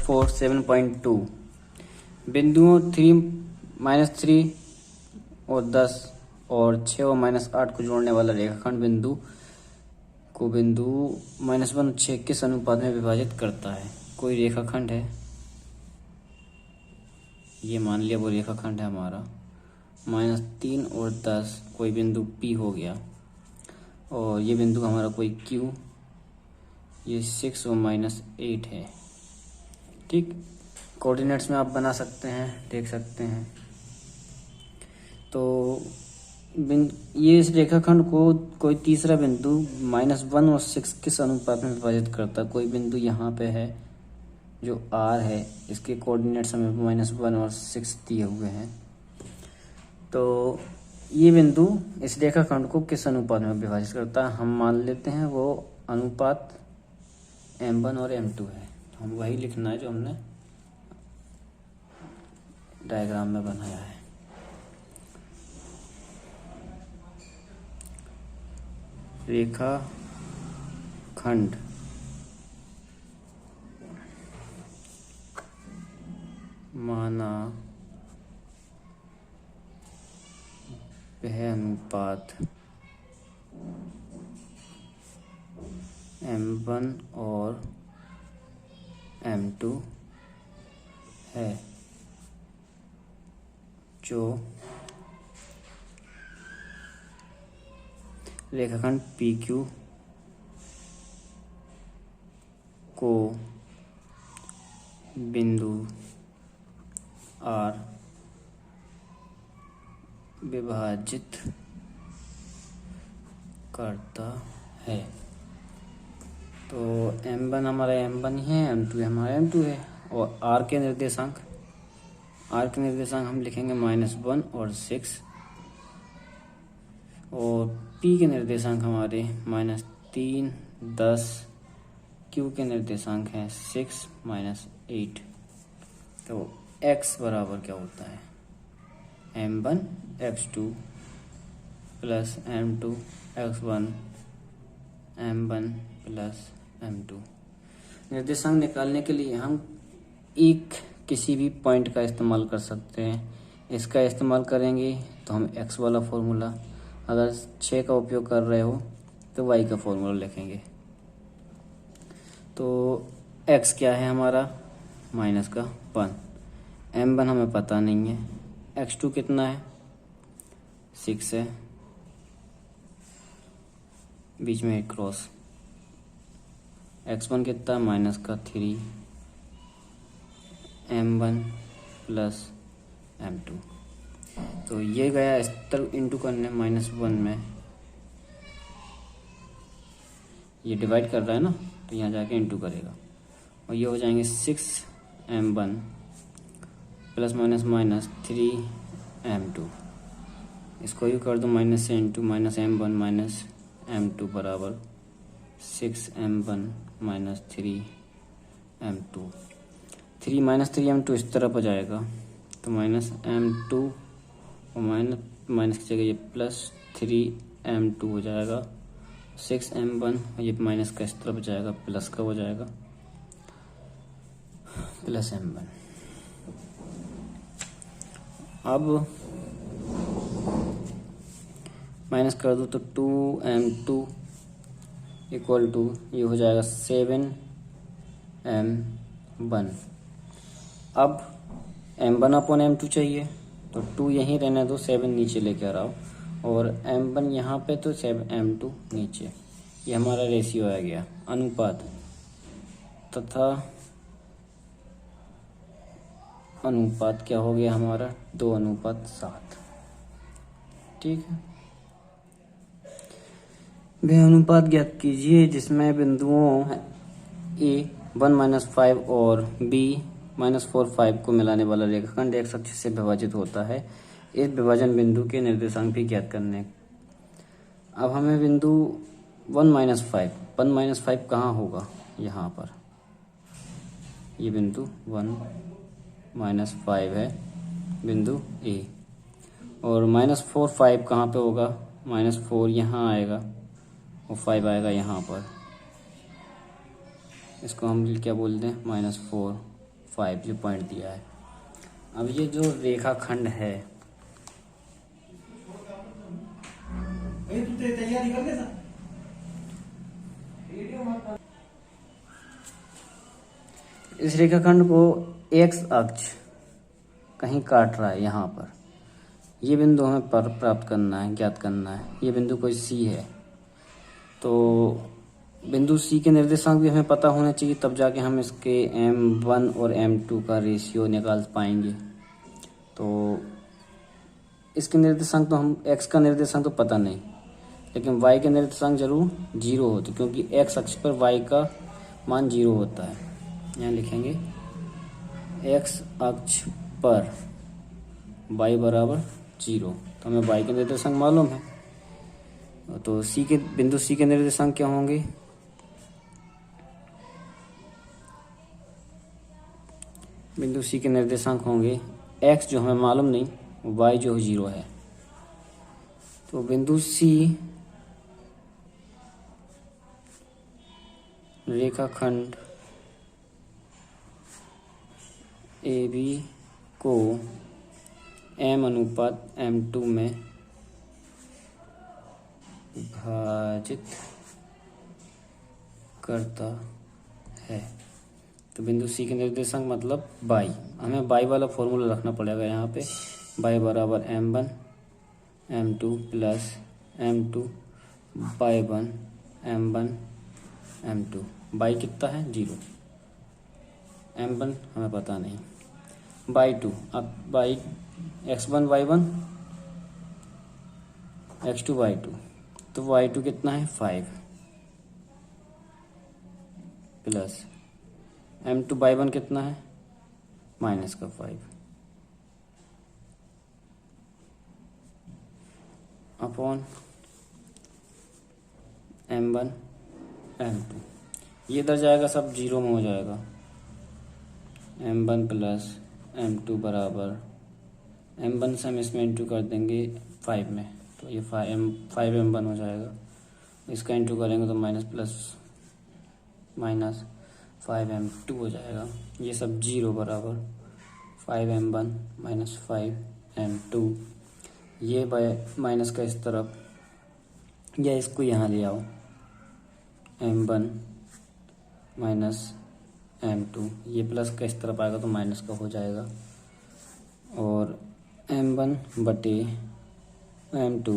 +4 7.2 बिंदुओं 3 -3 और 10 और 6 और -8 को जोड़ने वाला रेखाखंड बिंदु -1 और 6 किस अनुपात में विभाजित करता है। कोई रेखाखंड है, ये मान लिया वो रेखाखंड है हमारा। -3 और 10 कोई बिंदु P हो गया, और ये बिंदु हमारा कोई Q, ये 6 और -8 है। ठीक, कोऑर्डिनेट्स में आप बना सकते हैं, देख सकते हैं। तो ये इस रेखाखंड को कोई तीसरा बिंदु -1 और 6 किस अनुपात में विभाजित करता है। कोई बिंदु यहाँ पे है जो R है, इसके कोऑर्डिनेट्स हमें -1 और 6 दिए हुए हैं। तो ये बिंदु इस रेखाखंड को किस अनुपात में विभाजित करता है, हम मान लेते हैं वो अनुपात M1 और M2 है। हम वही लिखना है जो हमने डायग्राम में बनाया है। रेखाखंड माना वह अनुपात M1 और M2 है जो रेखाखंड PQ को बिंदु R विभाजित करता है। तो M1 हमारा M1 है, M2 हमारा M2 है, और R के निर्देशांक हम लिखेंगे -1 और 6, और P के निर्देशांक हमारे -3 10, Q के निर्देशांक हैं 6 -8। तो x बराबर क्या होता है, M1 x2 plus M2 x1 M1 plus M2। निर्देशांक निकालने के लिए हम किसी भी पॉइंट का इस्तेमाल कर सकते हैं। इसका इस्तेमाल करेंगे तो हम x वाला फॉर्मूला, अगर 6 का उपयोग कर रहे हो तो y का फॉर्मूला लिखेंगे। तो x क्या है हमारा, -1, M1 हमें पता नहीं है, x2 कितना है 6 है, बीच में एक क्रॉस, x1 कितना -3, M1 प्लस M2। तो ये गया इस तरफ इंटू करने -1 में, ये डिवाइड कर रहा है ना, तो यहाँ जाके इंटू करेगा, और ये हो जाएंगे 6 M1 प्लस -3 M2। इसको ही कर दो माइनस से इंटू, -M1 -M2 बराबर 6 M1 -3 M2। 3 M2 इस तरफ हो जाएगा, तो -M2 और माइनस की जगह ये +3 M2 हो जाएगा। 6 M1 ये माइनस का इस तरफ जाएगा, प्लस का हो जाएगा प्लस M1। अब माइनस कर दो तो 2 M2 इक्वल टू ये हो जाएगा 7 M1। अब M1 अपॉन M2 चाहिए, तो 2 यहीं रहने दो, 7 नीचे लेके आ रहा हो, और M1 यहाँ पे तो 7 M2 नीचे। ये हमारा रेशियो आ गया, अनुपात, तथा अनुपात क्या हो गया हमारा 2:7। ठीक है, वह अनुपात ज्ञात कीजिए जिसमें बिंदुओं A 1-5 और B -4 5 को मिलाने वाला रेखाखंड एक अक्ष से विभाजित होता है। इस विभाजन बिंदु के निर्देशांक भी ज्ञात करने। अब हमें बिंदु 1-5 कहाँ होगा, यहाँ पर, ये बिंदु 1-5 है, बिंदु A, और -4 5 कहाँ पे होगा, -4 यहाँ आएगा और 5 आएगा यहाँ पर। इसको हम क्या बोलते हैं, -4 5 जो पॉइंट दिया है। अब ये जो रेखाखंड है इस रेखाखंड को एक्स अक्ष कहीं काट रहा है यहाँ पर। ये बिंदु हमें पर प्राप्त करना है, ज्ञात करना है। ये बिंदु कोई सी है, तो बिंदु सी के निर्देशांक भी हमें पता होने चाहिए, तब जाके हम इसके m1 और m2 का रेशियो निकाल पाएंगे। तो इसके निर्देशांक तो हम x का निर्देशांक तो पता नहीं, लेकिन y के निर्देशांक जरूर 0 होते, क्योंकि x अक्ष पर y का मान 0 होता है। यहाँ लिखेंगे x अक्ष पर y बराबर 0, तो हमें y के निर्देशांक मालूम है। तो बिंदु C के निर्देशांक क्या होंगे? बिंदु C के निर्देशांक होंगे x जो हमें मालूम नहीं, y जो 0 है। तो बिंदु C रेखाखंड AB को m/m2 में विभाजित करता है। तो बिंदु C के निर्देशांक मतलब y, हमें y वाला फॉर्मूला रखना पड़ेगा यहाँ पे। y बराबर m1 m2 plus m2 y1 m1 m2। y कितना है? 0। m1 हमें पता नहीं। y2, अब y x1 y1 x2 y2, तो y2 कितना है? 5 प्लस m2 y1 कितना है? माइनस का 5 अपॉन m1 m2। ये इधर जाएगा, सब 0 में हो जाएगा। m1 प्लस m2 बराबर m1 से हम इसमें इंटू कर देंगे 5 में, तो ये 5m1 हो जाएगा। इसका इंटू करेंगे तो माइनस प्लस माइनस 5m2 हो जाएगा। ये सब 0 बराबर 5m1 माइनस 5m2। ये माइनस का इस तरफ, या इसको यहाँ ले आओ, m1 माइनस m2। ये प्लस का इस तरफ आएगा तो माइनस का हो जाएगा, और m1 बटे m2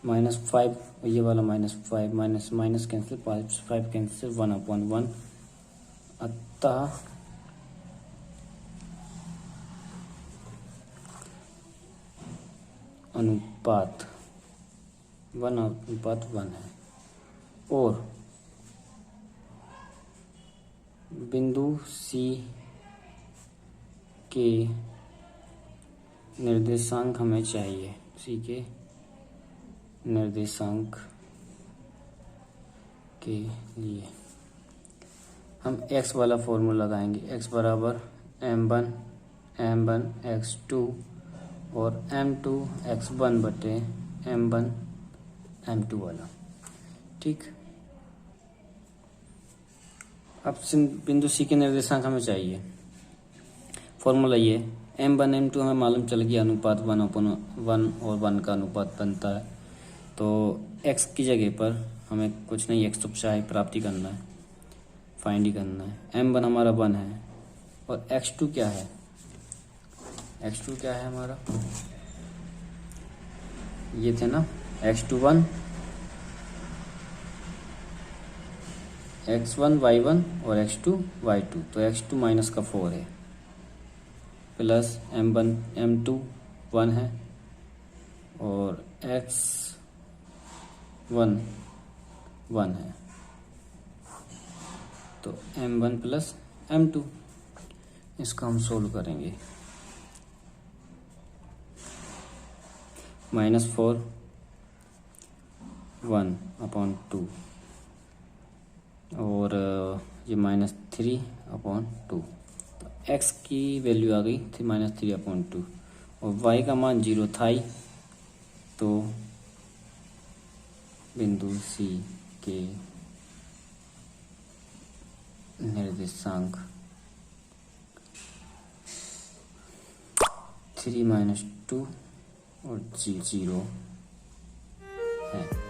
माइनस 5, ये वाला minus 5, minus minus cancel, 5 cancel, 1/1। अतः अनुपात 1/1 है। और बिंदु C के निर्देशांक हमें चाहिए। C के निर्देशांक के लिए हम x वाला फॉर्मूला लगाएंगे। x बराबर m1 x2 और m2 x1 बटे m1 m2 वाला। ठीक, अब बिंदु C के निर्देशांक हमें चाहिए। फॉर्मूला ये m1 m2 हमें मालूम चल गया, अनुपात 1/1 और 1 का अनुपात बनता है। तो x की जगह पर हमें कुछ नहीं, x तो चाहे प्राप्ति करना है, फाइंड ही करना है। m1 हमारा 1 है, और x2 क्या है? x2 क्या है हमारा? ये थे ना x2 1, x1 y1 और x2 y2, तो x2 माइनस का 4 है, प्लस m1 m2 1 है, और x1 1 है, तो m1 प्लस m2। इसका हम सोल्व करेंगे। -4 1/2, और ये -3/2। तो x की वैल्यू आ गई थी -3/2, और y का मान 0 था ही। तो बिंदु C के निर्देशांक 3 - 2 और 0 है।